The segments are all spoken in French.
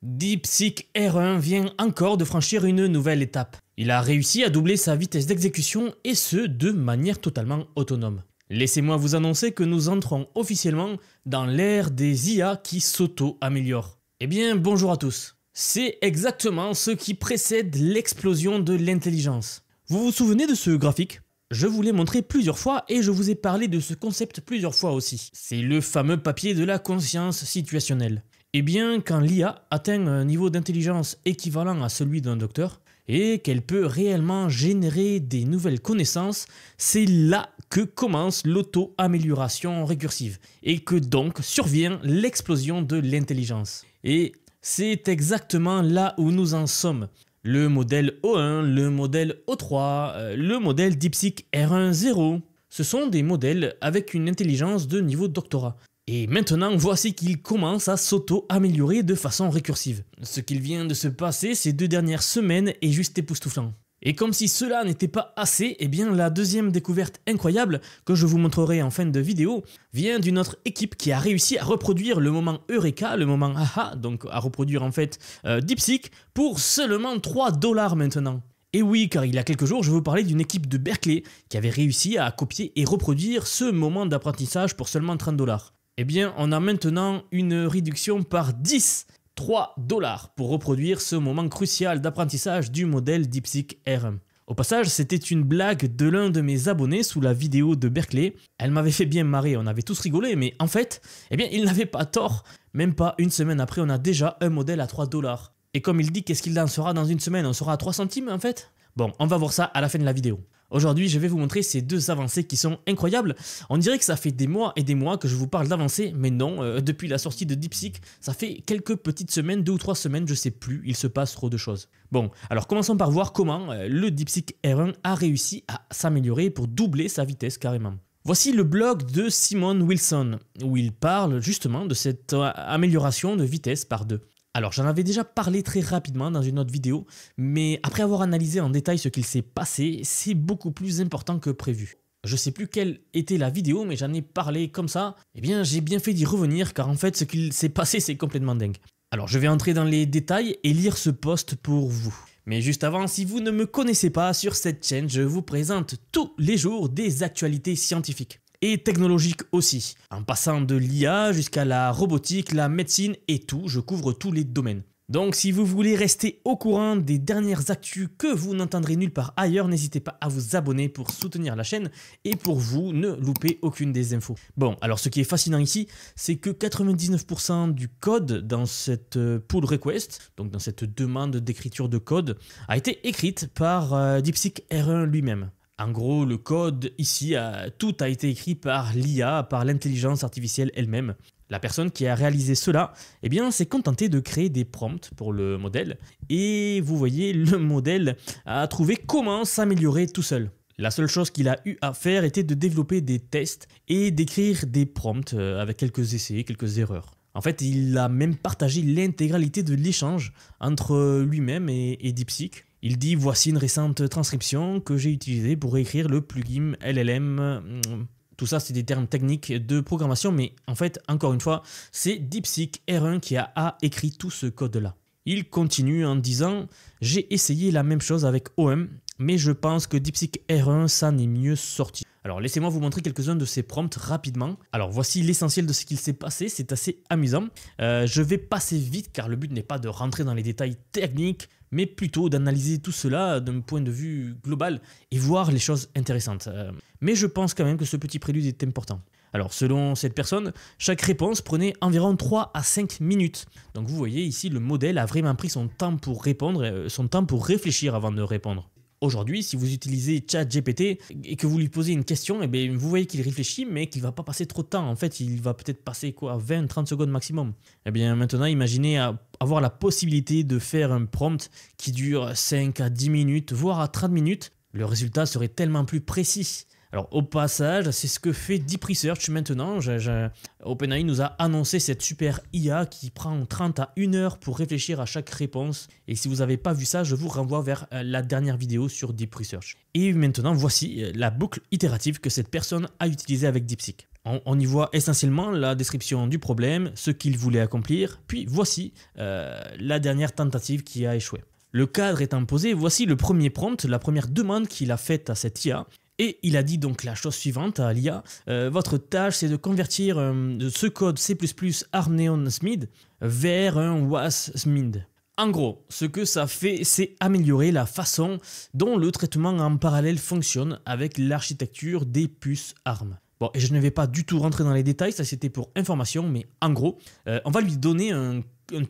DeepSeek R1 vient encore de franchir une nouvelle étape. Il a réussi à doubler sa vitesse d'exécution et ce de manière totalement autonome. Laissez-moi vous annoncer que nous entrons officiellement dans l'ère des IA qui s'auto-améliorent. Eh bien bonjour à tous. C'est exactement ce qui précède l'explosion de l'intelligence. Vous vous souvenez de ce graphique ? Je vous l'ai montré plusieurs fois et je vous ai parlé de ce concept plusieurs fois aussi. C'est le fameux papier de la conscience situationnelle. Eh bien, quand l'IA atteint un niveau d'intelligence équivalent à celui d'un docteur et qu'elle peut réellement générer des nouvelles connaissances, c'est là que commence l'auto-amélioration récursive et que donc survient l'explosion de l'intelligence. Et c'est exactement là où nous en sommes. Le modèle O1, le modèle O3, le modèle DeepSeek R1.0, ce sont des modèles avec une intelligence de niveau doctorat. Et maintenant, voici qu'il commence à s'auto-améliorer de façon récursive. Ce qu'il vient de se passer ces 2 dernières semaines est juste époustouflant. Et comme si cela n'était pas assez, eh bien la deuxième découverte incroyable que je vous montrerai en fin de vidéo vient d'une autre équipe qui a réussi à reproduire le moment Eureka, le moment aha, donc à reproduire en fait DeepSeek pour seulement $3 maintenant. Et oui, car il y a quelques jours, je vous parlais d'une équipe de Berkeley qui avait réussi à copier et reproduire ce moment d'apprentissage pour seulement $30. Eh bien, on a maintenant une réduction par 10, $3 pour reproduire ce moment crucial d'apprentissage du modèle DeepSeek R1. Au passage, c'était une blague de l'un de mes abonnés sous la vidéo de Berkeley. Elle m'avait fait bien marrer, on avait tous rigolé, mais en fait, eh bien, il n'avait pas tort. Même pas une semaine après, on a déjà un modèle à $3. Et comme il dit, qu'est-ce qu'il en sera dans une semaine? On sera à 3 centimes en fait? Bon, on va voir ça à la fin de la vidéo. Aujourd'hui, je vais vous montrer ces 2 avancées qui sont incroyables. On dirait que ça fait des mois et des mois que je vous parle d'avancées, mais non, depuis la sortie de DeepSeek, ça fait quelques petites semaines, 2 ou 3 semaines, je sais plus, il se passe trop de choses. Bon, alors commençons par voir comment le DeepSeek R1 a réussi à s'améliorer pour doubler sa vitesse carrément. Voici le blog de Simon Wilson, où il parle justement de cette amélioration de vitesse par 2. Alors j'en avais déjà parlé très rapidement dans une autre vidéo, mais après avoir analysé en détail ce qu'il s'est passé, c'est beaucoup plus important que prévu. Je sais plus quelle était la vidéo, mais j'en ai parlé comme ça, eh bien j'ai bien fait d'y revenir car en fait ce qu'il s'est passé c'est complètement dingue. Alors je vais entrer dans les détails et lire ce post pour vous. Mais juste avant, si vous ne me connaissez pas sur cette chaîne, je vous présente tous les jours des actualités scientifiques. Et technologique aussi, en passant de l'IA jusqu'à la robotique, la médecine et tout, je couvre tous les domaines. Donc si vous voulez rester au courant des dernières actus que vous n'entendrez nulle part ailleurs, n'hésitez pas à vous abonner pour soutenir la chaîne et pour vous ne louper aucune des infos. Bon, alors ce qui est fascinant ici, c'est que 99% du code dans cette pull request, donc dans cette demande d'écriture de code, a été écrite par DeepSeek R1 lui-même. En gros, le code ici, tout a été écrit par l'IA, par l'intelligence artificielle elle-même. La personne qui a réalisé cela, eh bien, s'est contentée de créer des prompts pour le modèle. Et vous voyez, le modèle a trouvé comment s'améliorer tout seul. La seule chose qu'il a eu à faire était de développer des tests et d'écrire des prompts avec quelques essais, quelques erreurs. En fait, il a même partagé l'intégralité de l'échange entre lui-même et DeepSeek. Il dit « Voici une récente transcription que j'ai utilisée pour écrire le plugin LLM ». Tout ça, c'est des termes techniques de programmation, mais en fait, encore une fois, c'est DeepSeek R1 qui a écrit tout ce code-là. Il continue en disant « J'ai essayé la même chose avec OM, mais je pense que DeepSeek R1 s'en est mieux sorti. » Alors laissez-moi vous montrer quelques-uns de ces prompts rapidement. Alors voici l'essentiel de ce qu'il s'est passé, c'est assez amusant. Je vais passer vite car le but n'est pas de rentrer dans les détails techniques, mais plutôt d'analyser tout cela d'un point de vue global et voir les choses intéressantes. Mais je pense quand même que ce petit prélude est important. Alors selon cette personne, chaque réponse prenait environ 3 à 5 minutes. Donc vous voyez ici, le modèle a vraiment pris son temps pour répondre, son temps pour réfléchir avant de répondre. Aujourd'hui, si vous utilisez ChatGPT et que vous lui posez une question, eh bien, vous voyez qu'il réfléchit, mais qu'il ne va pas passer trop de temps. En fait, il va peut-être passer 20-30 secondes maximum. Eh bien, maintenant, imaginez avoir la possibilité de faire un prompt qui dure 5 à 10 minutes, voire à 30 minutes. Le résultat serait tellement plus précis. Alors au passage, c'est ce que fait Deep Research maintenant. OpenAI nous a annoncé cette super IA qui prend 30 à 1 heure pour réfléchir à chaque réponse. Et si vous n'avez pas vu ça, je vous renvoie vers la dernière vidéo sur Deep Research. Et maintenant, voici la boucle itérative que cette personne a utilisée avec DeepSeek. On y voit essentiellement la description du problème, ce qu'il voulait accomplir, puis voici la dernière tentative qui a échoué. Le cadre étant posé, voici le premier prompt, la première demande qu'il a faite à cette IA. Et il a dit donc la chose suivante à l'IA, votre tâche c'est de convertir ce code C++ ARM SMID vers un WAS SMID. En gros, ce que ça fait, c'est améliorer la façon dont le traitement en parallèle fonctionne avec l'architecture des puces ARM. Bon, et je ne vais pas du tout rentrer dans les détails, ça c'était pour information, mais en gros, on va lui donner un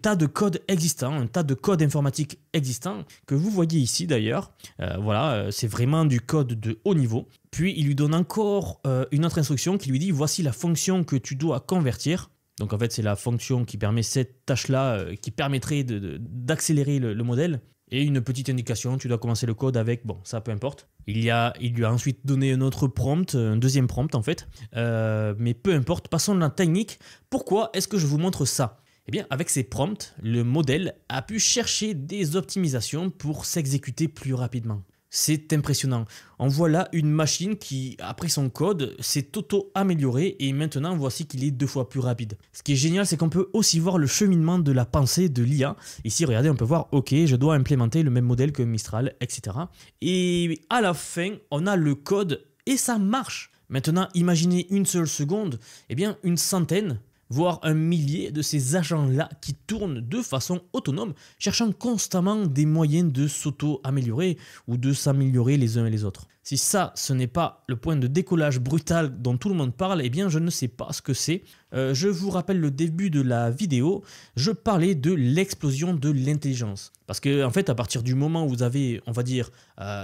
tas de code existant, un tas de code informatique existant, que vous voyez ici d'ailleurs. Voilà, c'est vraiment du code de haut niveau. Puis il lui donne encore une autre instruction qui lui dit, voici la fonction que tu dois convertir. Donc en fait, c'est la fonction qui permet cette tâche-là, qui permettrait d'accélérer le modèle. Et une petite indication, tu dois commencer le code avec, bon, ça peu importe. Il lui a ensuite donné un autre prompt, un deuxième prompt en fait. Mais peu importe, passons à la technique. Pourquoi est-ce que je vous montre ça ? Eh bien, avec ces prompts, le modèle a pu chercher des optimisations pour s'exécuter plus rapidement. C'est impressionnant. On voit là une machine qui, après son code, s'est auto-améliorée et maintenant voici qu'il est 2 fois plus rapide. Ce qui est génial, c'est qu'on peut aussi voir le cheminement de la pensée de l'IA. Ici, regardez, on peut voir, ok, je dois implémenter le même modèle que Mistral, etc. Et à la fin, on a le code et ça marche. Maintenant, imaginez une seule seconde, eh bien une centaine, voire un millier de ces agents-là qui tournent de façon autonome, cherchant constamment des moyens de s'auto-améliorer ou de s'améliorer les uns et les autres. Si ça, ce n'est pas le point de décollage brutal dont tout le monde parle, eh bien je ne sais pas ce que c'est. Je vous rappelle le début de la vidéo, je parlais de l'explosion de l'intelligence. Parce que en fait, à partir du moment où vous avez, on va dire,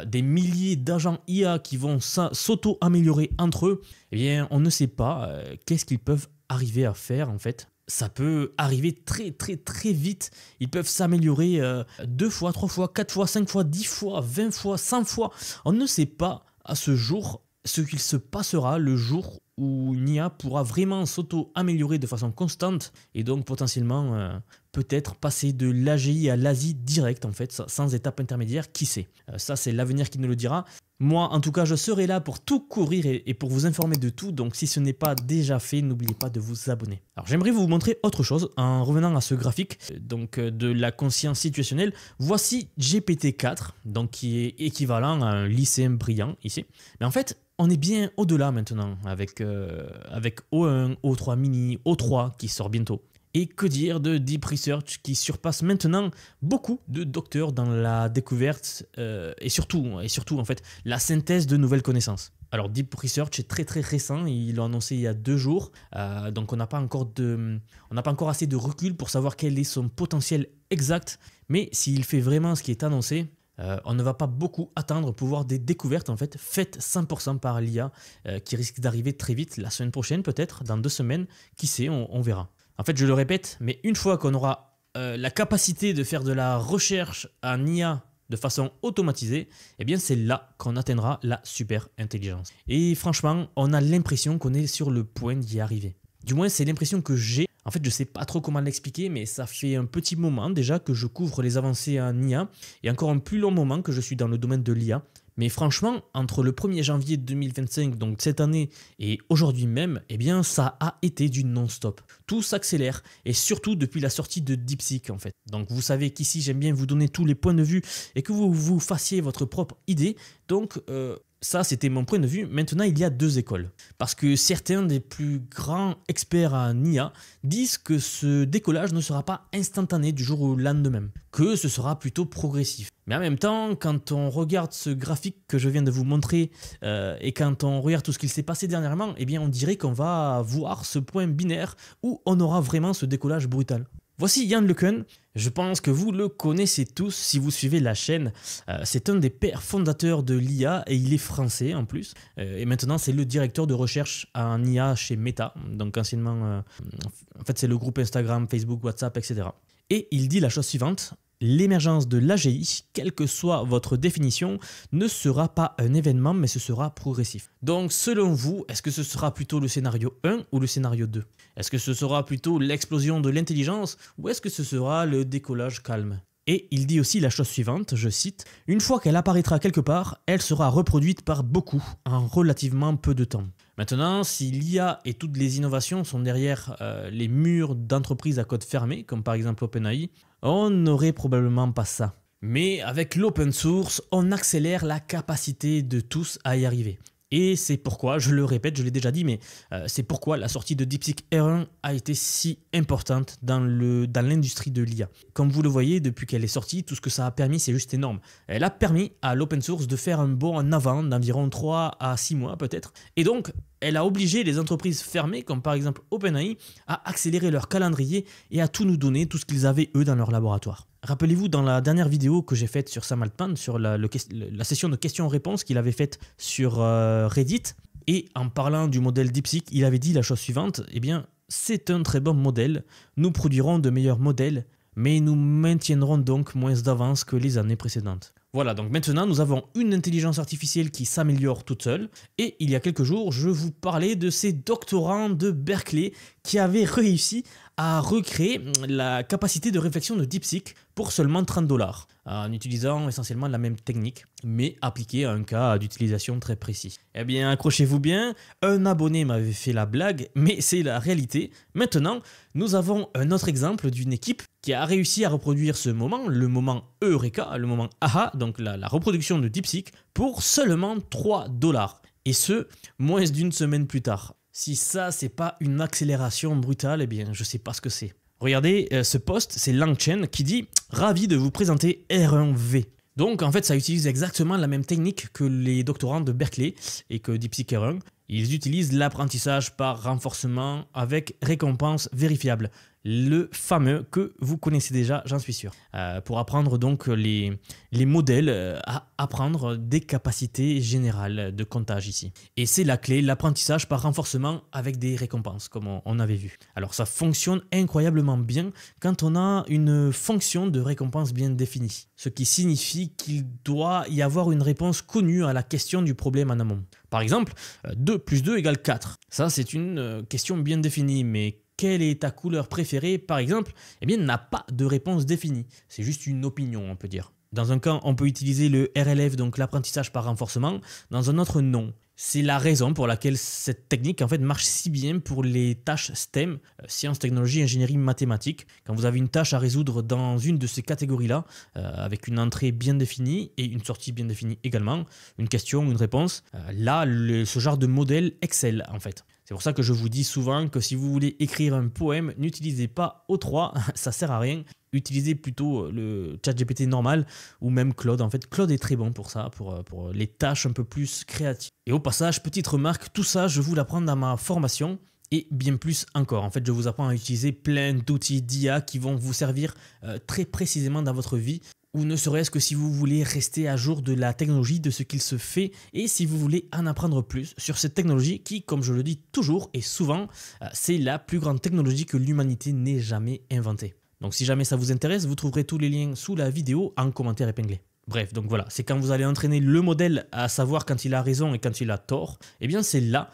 des milliers d'agents IA qui vont s'auto-améliorer entre eux, eh bien on ne sait pas qu'est-ce qu'ils peuvent arriver à faire en fait. Ça peut arriver très vite. Ils peuvent s'améliorer 2 fois, 3 fois, 4 fois, 5 fois, 10 fois, 20 fois, 100 fois. On ne sait pas à ce jour ce qu'il se passera le jour où une IA pourra vraiment s'auto-améliorer de façon constante et donc potentiellement peut-être passer de l'AGI à l'ASI direct en fait, sans étape intermédiaire, qui sait. Ça c'est l'avenir qui nous le dira. Moi en tout cas je serai là pour tout courir et pour vous informer de tout, donc si ce n'est pas déjà fait, n'oubliez pas de vous abonner. Alors j'aimerais vous montrer autre chose en revenant à ce graphique donc de la conscience situationnelle. Voici GPT-4, donc qui est équivalent à un lycéen brillant ici. Mais en fait, on est bien au-delà maintenant avec O1, O3 mini, O3 qui sort bientôt. Et que dire de Deep Research qui surpasse maintenant beaucoup de docteurs dans la découverte et surtout en fait la synthèse de nouvelles connaissances. Alors Deep Research est très récent, ils l'ont annoncé il y a 2 jours, donc on n'a pas encore assez de recul pour savoir quel est son potentiel exact, mais s'il fait vraiment ce qui est annoncé, on ne va pas beaucoup attendre pour voir des découvertes en fait faites 100% par l'IA qui risquent d'arriver très vite, la semaine prochaine peut-être, dans 2 semaines, qui sait, on verra. En fait je le répète, mais une fois qu'on aura la capacité de faire de la recherche en IA de façon automatisée, eh bien c'est là qu'on atteindra la super intelligence. Et franchement, on a l'impression qu'on est sur le point d'y arriver. Du moins c'est l'impression que j'ai. En fait, je ne sais pas trop comment l'expliquer, mais ça fait un petit moment déjà que je couvre les avancées en IA et encore un plus long moment que je suis dans le domaine de l'IA. Mais franchement, entre le 1er janvier 2025, donc cette année, et aujourd'hui même, eh bien, ça a été du non-stop. Tout s'accélère, et surtout depuis la sortie de DeepSeek en fait. Donc vous savez qu'ici, j'aime bien vous donner tous les points de vue et que vous vous fassiez votre propre idée. Donc ça, c'était mon point de vue. Maintenant, il y a 2 écoles. Parce que certains des plus grands experts en IA disent que ce décollage ne sera pas instantané du jour au lendemain, que ce sera plutôt progressif. Mais en même temps, quand on regarde ce graphique que je viens de vous montrer et quand on regarde tout ce qu'il s'est passé dernièrement, eh bien on dirait qu'on va voir ce point binaire où on aura vraiment ce décollage brutal. Voici Yann LeCun, je pense que vous le connaissez tous si vous suivez la chaîne. C'est un des pères fondateurs de l'IA et il est français en plus. Et maintenant c'est le directeur de recherche en IA chez Meta, donc anciennement, en fait c'est le groupe Instagram, Facebook, WhatsApp, etc. Et il dit la chose suivante. L'émergence de l'AGI, quelle que soit votre définition, ne sera pas un événement, mais ce sera progressif. Donc, selon vous, est-ce que ce sera plutôt le scénario 1 ou le scénario 2? Est-ce que ce sera plutôt l'explosion de l'intelligence ou est-ce que ce sera le décollage calme? Et il dit aussi la chose suivante, je cite, « Une fois qu'elle apparaîtra quelque part, elle sera reproduite par beaucoup en relativement peu de temps. Maintenant, si l'IA et toutes les innovations sont derrière les murs d'entreprises à code fermé, comme par exemple OpenAI, on n'aurait probablement pas ça. Mais avec l'open source, on accélère la capacité de tous à y arriver. Et c'est pourquoi, je le répète, je l'ai déjà dit, mais c'est pourquoi la sortie de DeepSeek R1 a été si importante dans l'industrie de l'IA. Comme vous le voyez, depuis qu'elle est sortie, tout ce que ça a permis, c'est juste énorme. Elle a permis à l'open source de faire un bond en avant d'environ 3 à 6 mois peut-être. Et donc, elle a obligé les entreprises fermées, comme par exemple OpenAI, à accélérer leur calendrier et à tout nous donner, tout ce qu'ils avaient eux dans leur laboratoire. Rappelez-vous, dans la dernière vidéo que j'ai faite sur Sam Altman, sur la session de questions-réponses qu'il avait faite sur Reddit, et en parlant du modèle DeepSeek, il avait dit la chose suivante, eh bien, c'est un très bon modèle, nous produirons de meilleurs modèles, mais nous maintiendrons donc moins d'avance que les années précédentes. Voilà, donc maintenant nous avons une intelligence artificielle qui s'améliore toute seule, et il y a quelques jours, je vous parlais de ces doctorants de Berkeley qui avaient réussi à recréer la capacité de réflexion de DeepSeek pour seulement $30, en utilisant essentiellement la même technique, mais appliquée à un cas d'utilisation très précis. Eh bien, accrochez-vous bien, un abonné m'avait fait la blague, mais c'est la réalité. Maintenant, nous avons un autre exemple d'une équipe qui a réussi à reproduire ce moment, le moment Eureka, le moment AHA, donc la reproduction de DeepSeek, pour seulement $3. Et ce, moins d'une semaine plus tard. Si ça, c'est pas une accélération brutale, eh bien, je sais pas ce que c'est. Regardez, ce post, c'est Langchen qui dit « Ravi de vous présenter R1V ». Donc, en fait, ça utilise exactement la même technique que les doctorants de Berkeley et que DeepSeek R1. Ils utilisent l'apprentissage par renforcement avec récompense vérifiable. Le fameux que vous connaissez déjà, j'en suis sûr. Pour apprendre donc les modèles à apprendre des capacités générales de comptage ici. Et c'est la clé, l'apprentissage par renforcement avec des récompenses, comme on avait vu. Alors ça fonctionne incroyablement bien quand on a une fonction de récompense bien définie. Ce qui signifie qu'il doit y avoir une réponse connue à la question du problème en amont. Par exemple, 2 plus 2 égale 4. Ça, c'est une question bien définie, mais quelle est ta couleur préférée, par exemple, eh bien, n'a pas de réponse définie. C'est juste une opinion, on peut dire. Dans un cas, on peut utiliser le RLF, donc l'apprentissage par renforcement, dans un autre, non. C'est la raison pour laquelle cette technique en fait marche si bien pour les tâches STEM, sciences, technologies, ingénierie, mathématiques. Quand vous avez une tâche à résoudre dans une de ces catégories-là, avec une entrée bien définie et une sortie bien définie également, une question, une réponse, là, ce genre de modèle excelle en fait. C'est pour ça que je vous dis souvent que si vous voulez écrire un poème, n'utilisez pas O3, ça sert à rien. Utilisez plutôt le ChatGPT normal ou même Claude. En fait, Claude est très bon pour ça, pour les tâches un peu plus créatives. Et au passage, petite remarque, tout ça, je vous l'apprends dans ma formation et bien plus encore. En fait, je vous apprends à utiliser plein d'outils d'IA qui vont vous servir très précisément dans votre vie. Ou ne serait-ce que si vous voulez rester à jour de la technologie, de ce qu'il se fait, et si vous voulez en apprendre plus sur cette technologie qui, comme je le dis toujours et souvent, c'est la plus grande technologie que l'humanité n'ait jamais inventée. Donc si jamais ça vous intéresse, vous trouverez tous les liens sous la vidéo en commentaire épinglé. Bref, donc voilà, c'est quand vous allez entraîner le modèle à savoir quand il a raison et quand il a tort, et bien c'est là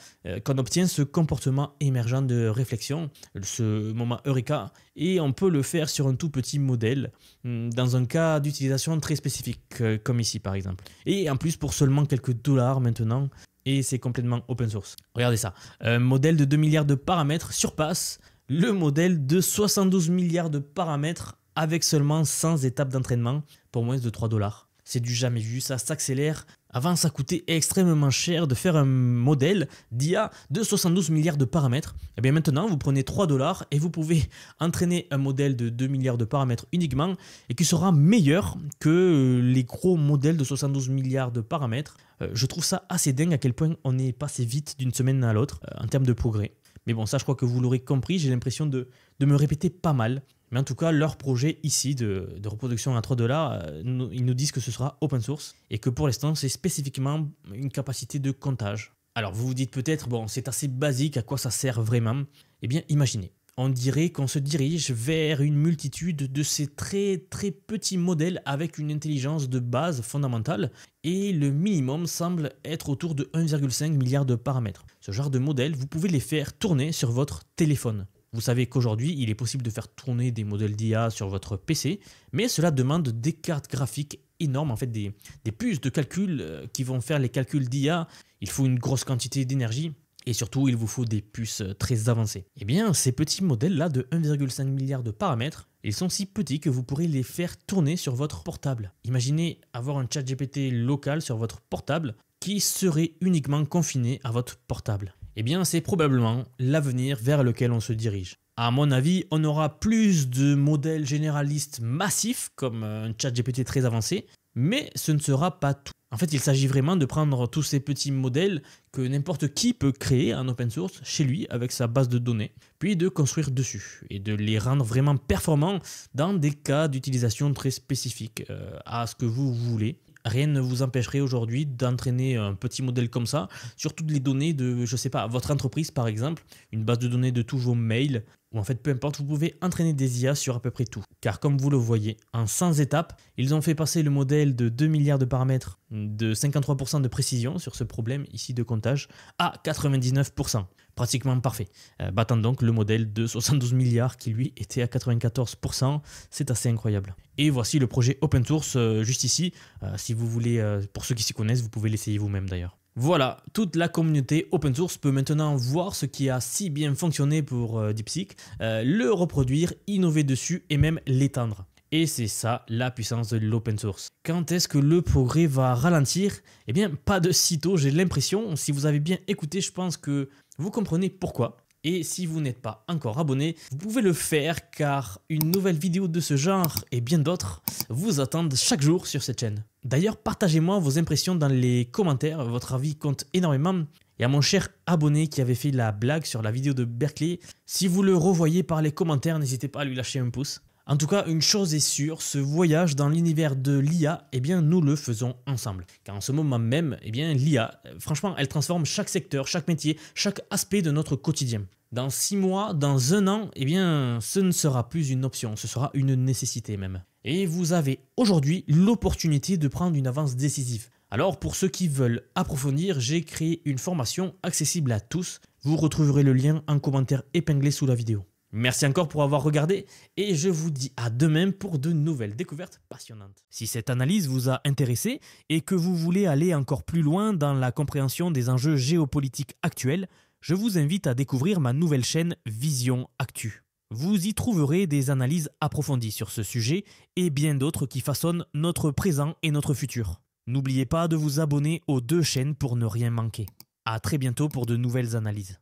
qu'on obtient ce comportement émergent de réflexion, ce moment Eureka, et on peut le faire sur un tout petit modèle, dans un cas d'utilisation très spécifique, comme ici par exemple. Et en plus pour seulement quelques dollars maintenant, et c'est complètement open source. Regardez ça, un modèle de 2 milliards de paramètres surpasse le modèle de 72 milliards de paramètres avec seulement 100 étapes d'entraînement pour moins de 3 $. C'est du jamais vu, ça s'accélère. Avant, ça coûtait extrêmement cher de faire un modèle d'IA de 72 milliards de paramètres. Et bien maintenant, vous prenez 3 $ et vous pouvez entraîner un modèle de 2 milliards de paramètres uniquement et qui sera meilleur que les gros modèles de 72 milliards de paramètres. Je trouve ça assez dingue à quel point on est passé vite d'une semaine à l'autre en termes de progrès. Mais bon, ça, je crois que vous l'aurez compris, j'ai l'impression de me répéter pas mal. Mais en tout cas, leur projet ici de reproduction à 3 $, ils nous disent que ce sera open source et que pour l'instant, c'est spécifiquement une capacité de comptage. Alors, vous vous dites peut-être, bon, c'est assez basique, à quoi ça sert vraiment? Eh bien, imaginez. On dirait qu'on se dirige vers une multitude de ces très très petits modèles avec une intelligence de base fondamentale et le minimum semble être autour de 1,5 milliard de paramètres. Ce genre de modèles, vous pouvez les faire tourner sur votre téléphone. Vous savez qu'aujourd'hui, il est possible de faire tourner des modèles d'IA sur votre PC, mais cela demande des cartes graphiques énormes, en fait des puces de calcul qui vont faire les calculs d'IA. Il faut une grosse quantité d'énergie. Et surtout, il vous faut des puces très avancées. Eh bien, ces petits modèles-là de 1,5 milliard de paramètres, ils sont si petits que vous pourrez les faire tourner sur votre portable. Imaginez avoir un ChatGPT local sur votre portable qui serait uniquement confiné à votre portable. Eh bien, c'est probablement l'avenir vers lequel on se dirige. À mon avis, on aura plus de modèles généralistes massifs, comme un ChatGPT très avancé, mais ce ne sera pas tout. En fait, il s'agit vraiment de prendre tous ces petits modèles que n'importe qui peut créer en open source chez lui avec sa base de données, puis de construire dessus et de les rendre vraiment performants dans des cas d'utilisation très spécifiques à ce que vous voulez. Rien ne vous empêcherait aujourd'hui d'entraîner un petit modèle comme ça sur toutes les données de, je sais pas, votre entreprise par exemple, une base de données de tous vos mails, ou en fait peu importe, vous pouvez entraîner des IA sur à peu près tout. Car comme vous le voyez, en 100 étapes, ils ont fait passer le modèle de 2 milliards de paramètres de 53% de précision sur ce problème ici de comptage à 99%. Pratiquement parfait. Battant donc le modèle de 72 milliards qui lui était à 94%. C'est assez incroyable. Et voici le projet open source juste ici. Si vous voulez, pour ceux qui s'y connaissent, vous pouvez l'essayer vous-même d'ailleurs. Voilà, toute la communauté open source peut maintenant voir ce qui a si bien fonctionné pour DeepSeek, le reproduire, innover dessus et même l'étendre. Et c'est ça la puissance de l'open source. Quand est-ce que le progrès va ralentir? Eh bien, pas de sitôt, j'ai l'impression. Si vous avez bien écouté, je pense que vous comprenez pourquoi. Et si vous n'êtes pas encore abonné, vous pouvez le faire car une nouvelle vidéo de ce genre et bien d'autres vous attendent chaque jour sur cette chaîne. D'ailleurs, partagez-moi vos impressions dans les commentaires, votre avis compte énormément. Et à mon cher abonné qui avait fait la blague sur la vidéo de Berkeley, si vous le revoyez par les commentaires, n'hésitez pas à lui lâcher un pouce. En tout cas, une chose est sûre, ce voyage dans l'univers de l'IA, eh bien, nous le faisons ensemble. Car en ce moment même, eh bien, l'IA, franchement, elle transforme chaque secteur, chaque métier, chaque aspect de notre quotidien. Dans 6 mois, dans 1 an, eh bien, ce ne sera plus une option, ce sera une nécessité même. Et vous avez aujourd'hui l'opportunité de prendre une avance décisive. Alors, pour ceux qui veulent approfondir, j'ai créé une formation accessible à tous. Vous retrouverez le lien en commentaire épinglé sous la vidéo. Merci encore pour avoir regardé et je vous dis à demain pour de nouvelles découvertes passionnantes. Si cette analyse vous a intéressé et que vous voulez aller encore plus loin dans la compréhension des enjeux géopolitiques actuels, je vous invite à découvrir ma nouvelle chaîne Vision Actu. Vous y trouverez des analyses approfondies sur ce sujet et bien d'autres qui façonnent notre présent et notre futur. N'oubliez pas de vous abonner aux 2 chaînes pour ne rien manquer. À très bientôt pour de nouvelles analyses.